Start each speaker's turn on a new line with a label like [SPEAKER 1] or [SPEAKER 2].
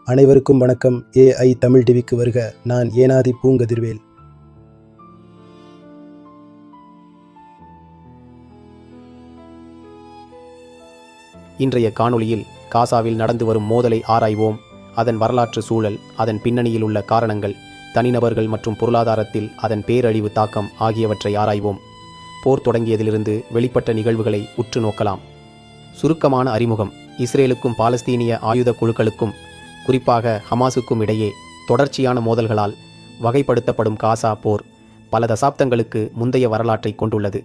[SPEAKER 1] அனைவருக்கும் வணக்கம். ஏஐ தமிழ் டிவிக்கு வருக. நான் ஏனாதி பூங்கதிர்வேல்.
[SPEAKER 2] இன்றைய காணொளியில் காசாவில் நடந்து வரும் மோதலை ஆராய்வோம். அதன் வரலாற்று சூழல், அதன் பின்னணியில் உள்ள காரணங்கள், தனிநபர்கள் மற்றும் பொருளாதாரத்தில் அதன் பேரழிவு தாக்கம் ஆகியவற்றை ஆராய்வோம். போர் தொடங்கியதிலிருந்து வெளிப்பட்ட நிகழ்வுகளை உற்று நோக்கலாம். சுருக்கமான அறிமுகம். இஸ்ரேலுக்கும் பாலஸ்தீனிய ஆயுத குழுக்களுக்கும், குறிப்பாக ஹமாஸுக்கும் இடையே தொடர்ச்சியான மோதல்களால் வகைப்படுத்தப்படும் காசா போர் பல தசாப்தங்களுக்கு முந்தைய வரலாற்றை கொண்டுள்ளது.